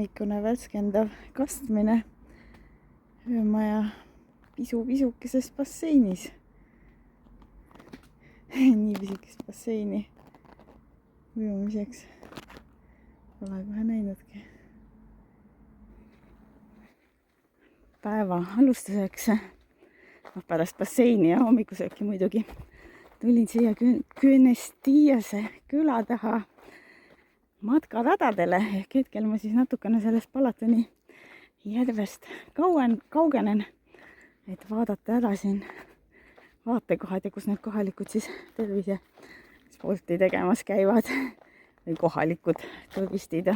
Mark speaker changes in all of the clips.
Speaker 1: hommikune värskendav kastmine öömaja pisukesest basseinis. Nii pisikest basseini ujumiseks pole kohe näinudki. Päeva alustuseks, pärast basseini ja hommikusööki muidugi, tulin siia Küünestiiase küla taha matkaradadele, ehk hetkel ma siis natukene sellest Palatoni järvest kaugenen, et vaadata ära siin vaatekohad ja kus need kohalikud siis tervisesporti tegemas käivad või kohalikud turistid.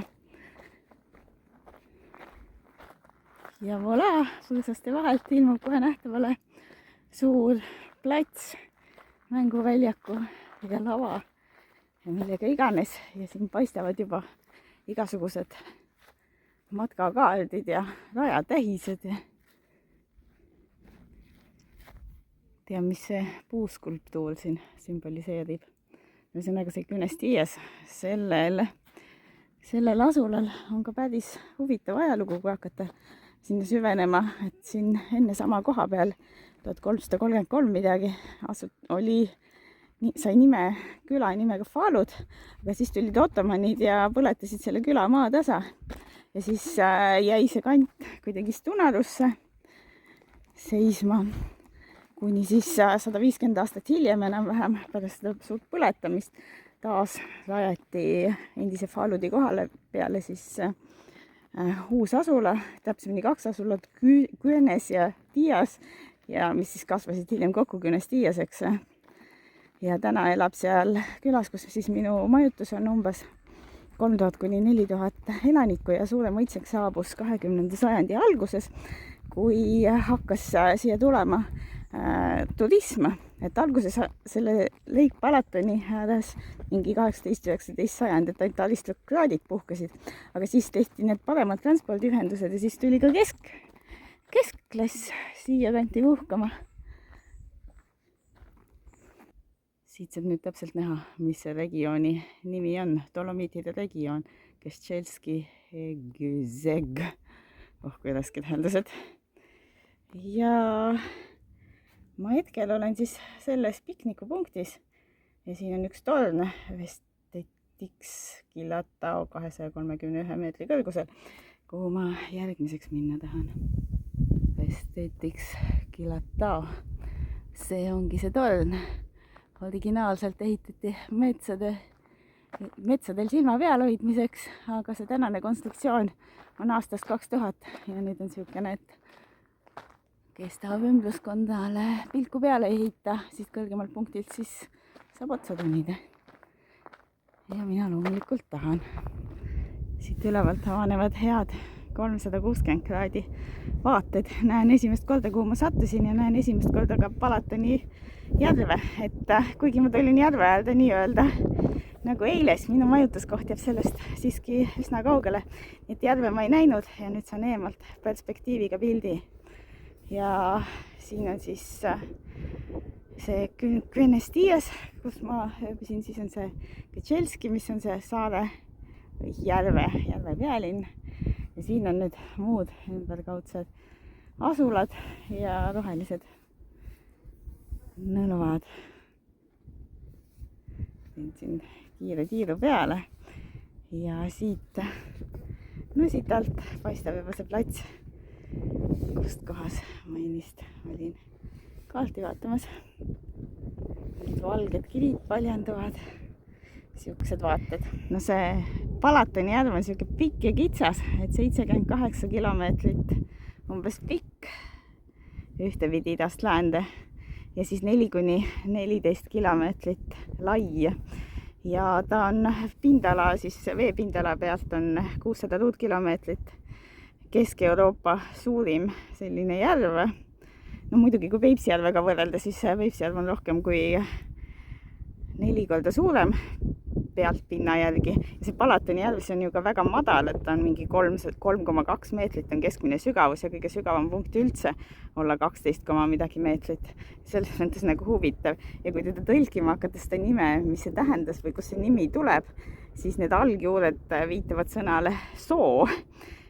Speaker 1: Ja voilà, põõsaste vahelt ilmub kohe nähtavale suur plats, mänguväljaku ja lava ja millega iganes. Ja siin paistavad juba igasugused matkakaardid ja rajatähised. Tea, mis see puuskulptuur siin sümboliseerib. Ühesõnaga see Küünestiias, sellel asulal on ka päris huvitav ajalugu, kui hakata sinna süvenema, et siin enne sama koha peal 1333 midagi sai küla nimega Falud, aga siis tulid ottomanid ja põletasid selle küla maatasa ja siis jäi see kant kuidagi Stunarusse seisma, kuni siis 150 aastat hiljem enam-vähem pärast seda suurt põletamist taas rajati endise Faludi kohale peale siis uus asula, täpsemini 2 asulat, Künes ja Tiias, ja mis siis kasvasid hiljem kokku Küünestiiaseks. Ja täna elab seal külas, kus siis minu majutus on umbes 3000 kuni 4000 elanikku ja suurem õitseks saabus 20. sajandi alguses, kui hakkas siia tulema turism, et alguses selle Lake Palatoni ääres mingi 18-19 sajand, et ainult aristokraadid puhkasid, aga siis tehti need paremad transpordiühendused ja siis tuli ka keskklass siia kanti puhkama. Siit saab nüüd täpselt näha, mis see regiooni nimi on, Dolomiitide regioon, Keščelski Güzeg, kui rasked hääldused. Ja ma hetkel olen siis selles piknikupunktis ja siin on üks torn Vestetiks Kilatao 231 meetri kõrgusel, kuhu ma järgmiseks minna tahan. Vestetiks Kilatao, see ongi see torn. Originaalselt ehitati metsadel silma peal hoidmiseks, aga see tänane konstruktsioon on aastast 2000 ja nüüd on siukene, et kes tahab ümbruskonnale pilku peale ehita, siis kõrgemalt punktilt siis saab otsa tunida. Ja mina loomulikult tahan. Siit ülevalt avanevad head 360 kraadi vaated. Näen esimest korda, kuhu ma sattusin ja näen esimest korda ka Palatoni järve. Et kuigi ma tulin järve äärde nii-öelda nagu eiles, minu majutuskoht jääb sellest siiski üsna kaugele. Et järve ma ei näinud ja nüüd saan eemalt perspektiiviga pildi. Ja siin on siis see Küünestiias, kus ma ööbisin, siis on see Keščelski, mis on see saare või järve pealinn. Ja siin on nüüd muud ümberkaudsed asulad ja rohelised nõlvad. Siin kiire tiiru peale ja siit alt paistab juba see plats, kust kohas ma ennist olin kaarti vaatamas. Valged kivid paljanduvad, siuksed vaated. No see Palatoni järv on siuke pikk ja kitsas, et 78 kilomeetrit umbes pikk ühtepidi idast läände ja siis 4-14 kilomeetrit lai. Ja ta on pindala, siis veepindala pealt on 600 ruutkilomeetrit. Kesk-Euroopa suurim selline järv. No muidugi, kui Peipsijärvega võrrelda, siis Peipsijärv on rohkem kui 4 korda suurem. pealt pinna järgi. Ja see Palatoni järv, see on ju ka väga madal, et ta on mingi 3,2 meetrit on keskmine sügavus ja kõige sügavam punkt üldse olla 12, midagi meetrit. Selles mõttes nagu huvitav. Ja kui teda tõlkima hakata seda nime, mis see tähendas või kus see nimi tuleb, siis need algjuured viitavad sõnale soo.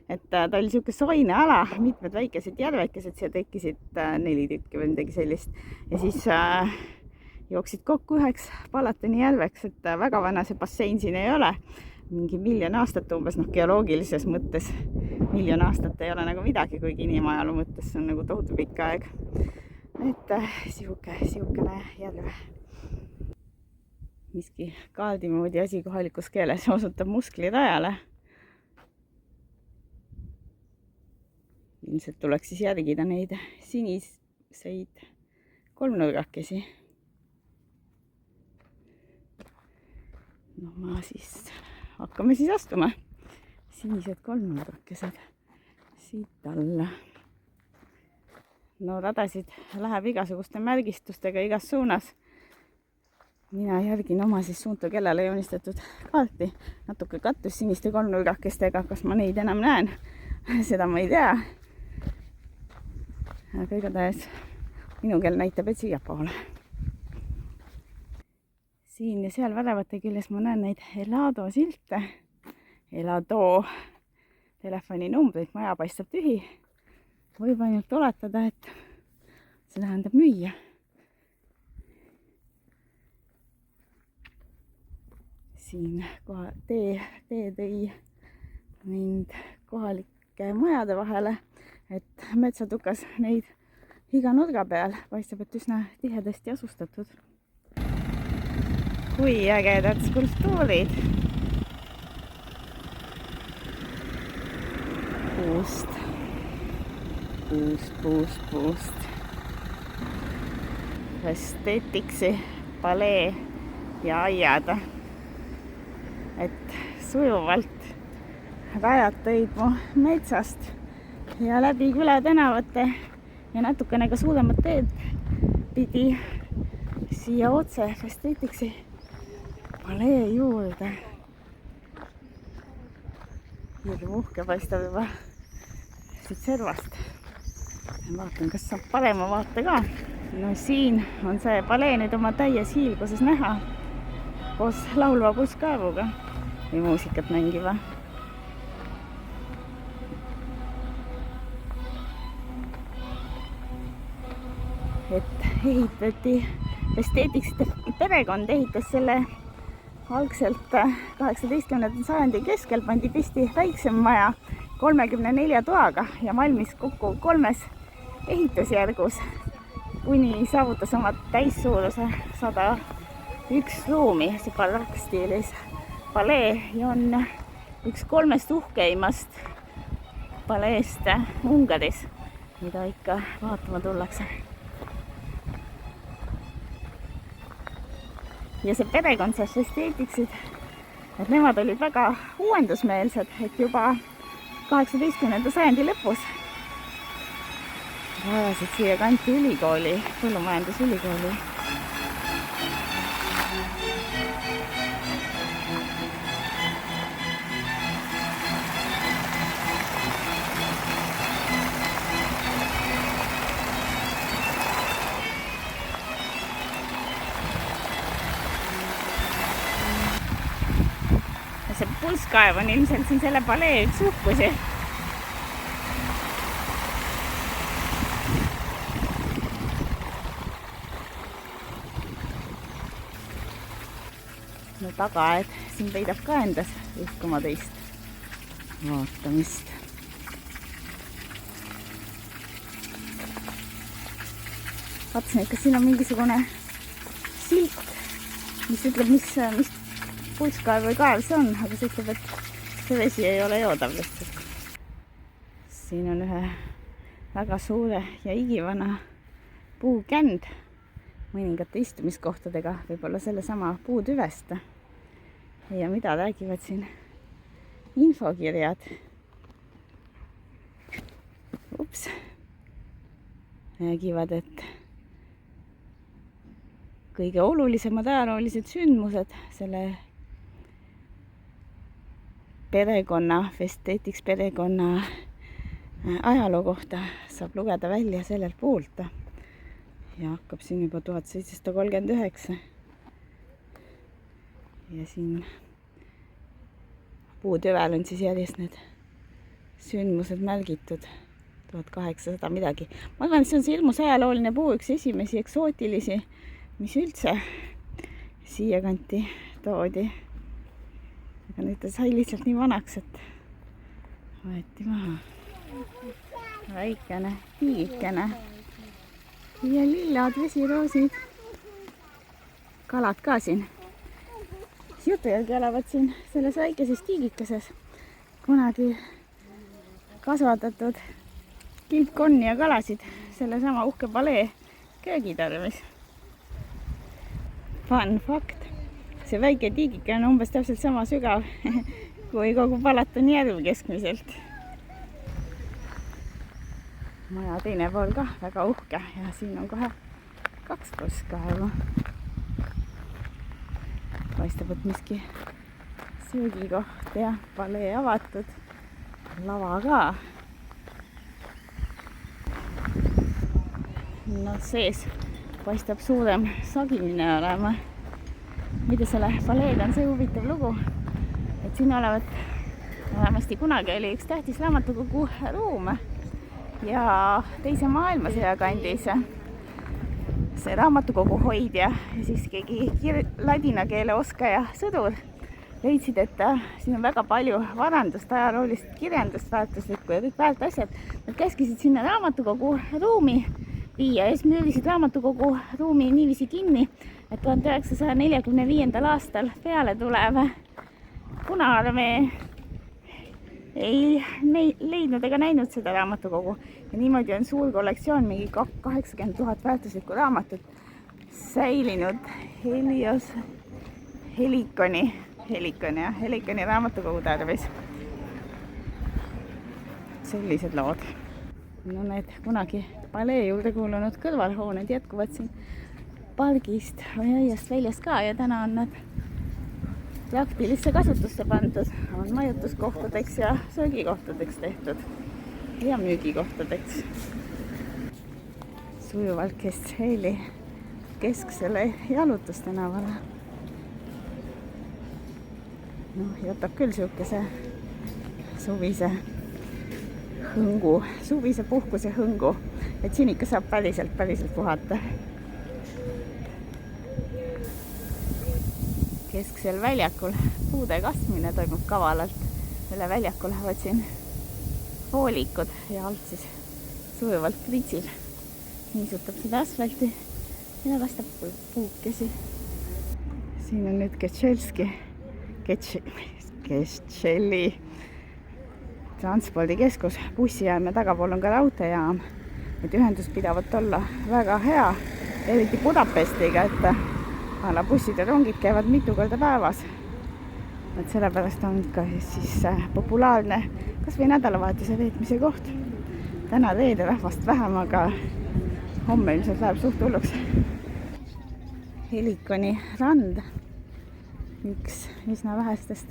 Speaker 1: Et ta oli siuke soine ala, mitmed väikesed järvekesed, siia tekkisid 4 tükki või midagi sellist. Ja siis jooksid kokku üheks Palatoni järveks, et väga vana see bassein siin ei ole. Mingi 1 000 000 aastat umbes, geoloogilises mõttes 1 000 000 aastat ei ole nagu midagi, kuigi inimajalu mõttes see on nagu tohutu pikk aeg. Et siukene järv. Miski kaardi moodi asi kohalikus keeles osutab musklirajale. Ilmselt tuleks siis järgida neid siniseid kolmnurgakesi. No ma siis hakkame siis astuma. Sinised kolmnurgakesed siit alla. No radasid läheb igasuguste märgistustega igas suunas. Mina järgin oma siis suunto kellele joonistatud kaarti. Natuke kattus siniste kolmnurgakestega, kas ma neid enam näen, seda ma ei tea. Aga igatahes minu kell näitab, et siia poole. Siin ja seal väravate küljes ma näen neid Elado silte. Elado telefoninumbrid, maja paistab tühi. Võib ainult oletada, et see tähendab müüa. Siin tee tõi mind kohalike majade vahele, et metsatukas neid iga nurga peal paistab, et üsna tihedasti asustatud. Kui ägedad skulptuurid. Puust. Esteetiksi, palee ja aiad. Et sujuvalt rajad tõid mu metsast ja läbi küla tänavate ja natukene ka suuremat teed pidi siia otse Esteetiksi palee juurde. Hirmu uhke paistab juba siit servast. Vaatan, kas saab parema vaate ka. No siin on see palee nüüd oma täies hiilguses näha koos laulva pulskaevuga või muusikat mängiva. Et ehitati Esteetiksi perekond ehitas selle algselt 18. sajandi keskel, pandi püsti väiksem maja 34 toaga ja valmis kokku 3 ehitusjärgus, kuni saavutas oma täissuuruse 101 ruumi. See barokk-stiilis palee on üks 3 uhkeimast paleest Ungaris, mida ikka vaatama tullakse. Ja see perekond, see Esteetiksid, et nemad olid väga uuendusmeelsed, et juba 18. sajandi lõpus rajasid siia kanti ülikooli, põllumajandusülikooli. See pulskaev on ilmselt siin selle palee üks uhkusi. No tagaaed siin peidab ka endas ühkoma teist vaatamist. Vaatasin, et kas siin on mingisugune silt, mis ütleb, mis pulskaev või kaev see on, aga see ütleb, et see vesi ei ole joodav lihtsalt. Siin on ühe väga suure ja igivana puukänd mõningate istumiskohtadega, võib-olla sellesama puutüvest. Ja mida räägivad siin infokirjad? Räägivad, et kõige olulisemad ajaloolised sündmused selle perekonna, Festetics perekonna ajaloo kohta saab lugeda välja sellelt poolt. Ja hakkab siin juba 1739. Ja siin puutüvel on siis järjest need sündmused märgitud. 1800 midagi. Ma arvan, et see on see ilmus ajalooline puu, üks esimesi eksootilisi, mis üldse siia kanti toodi. Aga nüüd ta sai lihtsalt nii vanaks, et võeti maha. Väikene tiigikene. Ja lillad, vesiroosid. Kalad ka siin. Jutu järgi elavad siin selles väikeses tiigikeses. Kunagi kasvatatud kilpkonni ja kalasid sellesama uhke palee köögitarvis. Fun fact. See väike tiigike on umbes täpselt sama sügav kui kogu Palatoni järv keskmiselt. Maja teine pool ka väga uhke ja siin on kohe 2 purskkaevu. Paistab, et miski söögikoht ja palee avatud. Lava ka. No sees paistab suurem sagimine olema. Mida selle paleega on see huvitav lugu, et siin olevat vähemasti kunagi oli üks tähtis raamatukogu ruum ja teise maailmasõja kandis see raamatukogu hoidja ja siis keegi ladina keele oskaja sõdur leidsid, et siin on väga palju varandust, ajaloolist kirjandust väärtuslikku ja kõik väärt asjad. Nad käskisid sinna raamatukogu ruumi viia ja siis müürisid raamatukogu ruumi niiviisi kinni, et 1945. aastal peale tulev Punaarmee ei leidnud ega näinud seda raamatukogu. Ja niimoodi on suur kollektsioon, mingi 80 000 väärtuslikku raamatut säilinud Helikoni raamatukogu tarvis. Sellised lood. No need kunagi palee juurde kuulunud kõrvalhooned jätkuvad siin pargist või aiast väljas ka ja täna on nad praktilisse kasutusse pandud. On majutuskohtadeks ja söögikohtadeks tehtud ja müügikohtadeks. Sujuvalt Kestšeli kesksele jalutustänavale. Jätab küll siukese suvise hõngu, suvise puhkuse hõngu, et siin ikka saab päriselt puhata. Kesksel väljakul puude kasvamine toimub kavalalt. Üle väljaku lähevad siin voolikud ja alt siis sujuvalt pritsil niisutab seda asfalti ja lastab puukesi. Siin on nüüd Kestšeli transpordikeskus, bussijaam ja tagapool on ka raudteejaam. Et ühendus pidavat olla väga hea, eriti Budapestiga, et bussid ja rongid käivad mitu korda päevas. Et sellepärast on ka siis populaarne kas või nädalavahetuse veetmise koht. Täna reede rahvast vähem, aga homme ilmselt läheb suht hulluks. Helikoni rand, üks üsna vähestest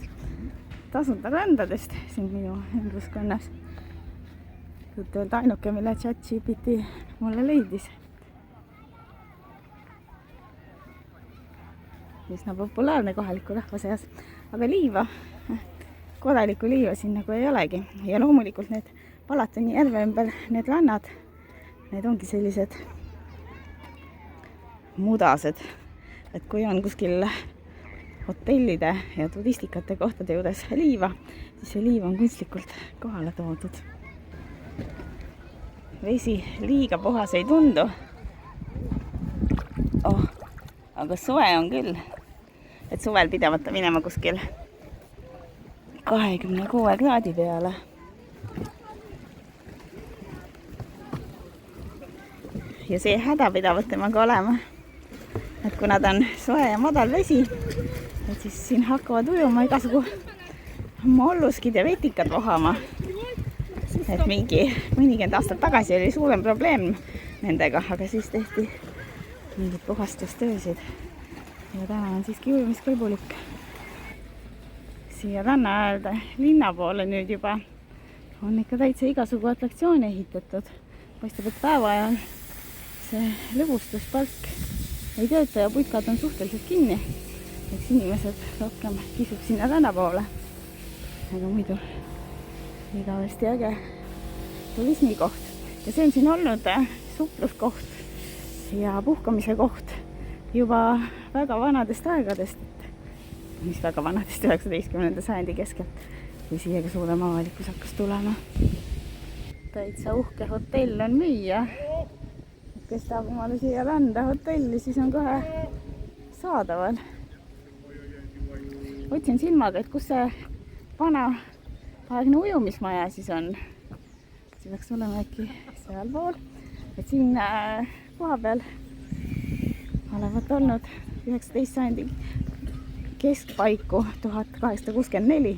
Speaker 1: tasuta randadest siin minu ümbruskonnas. Tõtt öelda ainuke, mille ChatGPT mulle leidis. Üsna populaarne kohaliku rahva seas, aga liiva, korralikku liiva siin nagu ei olegi. Ja loomulikult need Palatoni järve ümber, need rannad, need ongi sellised mudased, et kui on kuskil hotellide ja turistikate kohtade juures liiva, siis see liiv on kunstlikult kohale toodud. Vesi liiga puhas ei tundu. Aga soe on küll, et suvel pidavalt minema kuskil 26 kraadi peale. Ja see häda pidavat temaga olema, et kuna ta on soe ja madal vesi, et siis siin hakkavad ujuma igasugu molluskid ja vetikad vohama. Et mõnikümmend aastat tagasi oli suurem probleem nendega, aga siis tehti mingid puhastustöösid ja täna on siiski ujumiskõlbulik. siia ranna äärde linna poole nüüd juba on ikka täitsa igasugu atraktsioone ehitatud. Paistab, et päeva ajal see lõbustuspark ei tööta ja putkad on suhteliselt kinni. Eks inimesed rohkem kisub sinna ranna poole. Aga muidu igavesti äge turismikoht. Ja see on siin olnud supluskoht ja puhkamise koht juba väga vanadest aegadest, mis väga vanadest 19. sajandi keskelt, kui siia ka suurem avalikkus hakkas tulema. Täitsa uhke hotell on müüa. Kes tahab omale siia randa hotelli, siis on kohe saadaval. Otsin silmaga, et kus see vana aegne ujumismaja siis on. See peaks olema äkki sealpool. Et siin koha peal olevat olnud 19. sajandi keskpaiku, 1864,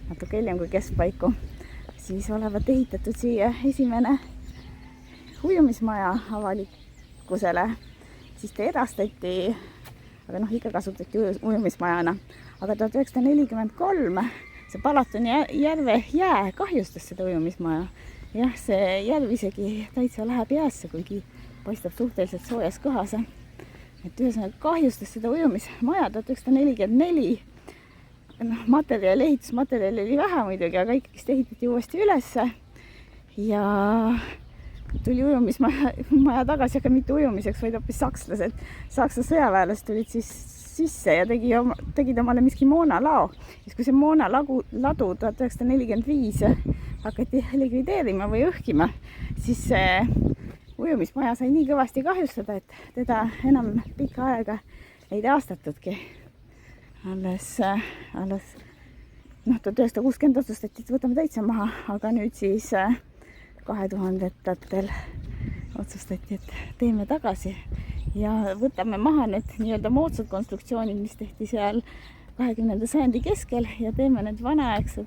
Speaker 1: natuke hiljem kui keskpaiku, siis olevat ehitatud siia esimene ujumismaja avalikkusele. Siis ta erastati, aga ikka kasutati ujumismajana. Aga 1943 see Palatoni järve jää kahjustas seda ujumismaja. Jah, see järv isegi täitsa läheb jäässe, kuigi paistab suhteliselt soojas kohas. Et ühesõnaga kahjustas seda ujumismaja 1944. Ehitusmaterjali oli vähe muidugi, aga ikkagist ehitati uuesti ülesse. Ja tuli ujumismaja tagasi, aga mitte ujumiseks, vaid hoopis sakslased. Saksa sõjaväelased tulid siis sisse ja tegid omale miski moonalao. Siis kui see moonaladu 1945 hakati likvideerima või õhkima, siis see ujumismaja sai nii kõvasti kahjustada, et teda enam pikka aega ei taastatudki. Alles 1960 otsustati, et võtame täitsa maha, aga nüüd siis 2000-ndatel otsustati, et teeme tagasi ja võtame maha need nii-öelda moodsad konstruktsioonid, mis tehti seal 20. sajandi keskel ja teeme need vanaaegsed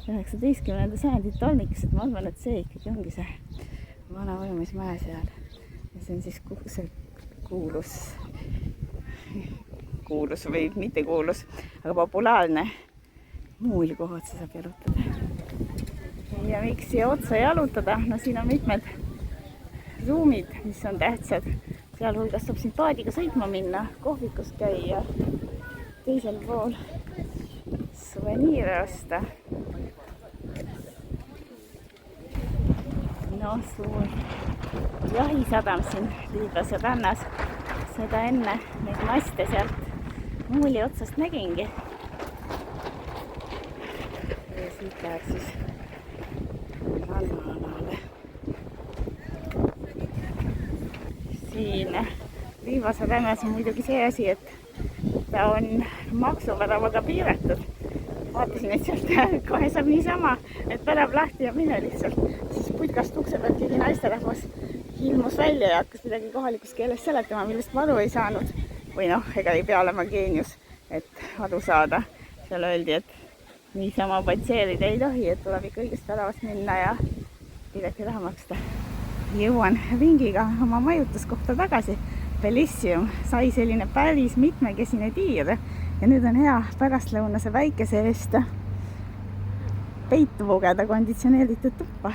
Speaker 1: 19. sajandi tornikesed. Ma arvan, et see ikkagi ongi see vana ujumismaja seal. Ja see on siis see kuulus või mitte kuulus, aga populaarne muul, kuhu otsa saab jalutada. Ja miks siia otsa jalutada? No siin on mitmed ruumid, mis on tähtsad. Sealhulgas saab siin paadiga sõitma minna, kohvikus käia, teisel pool suveniire osta. No suur jahisadam siin Liivase rannas. Seda enne neid maste sealt muuli otsast nägingi. Ja siit läheb siis rannaanale. Siin Liivase rannas on muidugi see asi, et ta on maksuväravaga piiratud. Vaatasin, et sealt kohe saab niisama, et pärav lahti ja mine lihtsalt. Siis putkast ukse pealt keegi naisterahvas ilmus välja ja hakkas midagi kohalikus keeles seletama, millest ma aru ei saanud. Või ega ei pea olema geenius, et aru saada. Seal öeldi, et niisama patseerida ei tohi, et tuleb ikka õigest väravast minna ja pileti raha maksta. Jõuan ringiga oma majutuskohta tagasi. Bellisium sai selline päris mitmekesine tiir ja nüüd on hea pärastlõunase väikese eest peitu pugeda konditsioneeritud tuppa.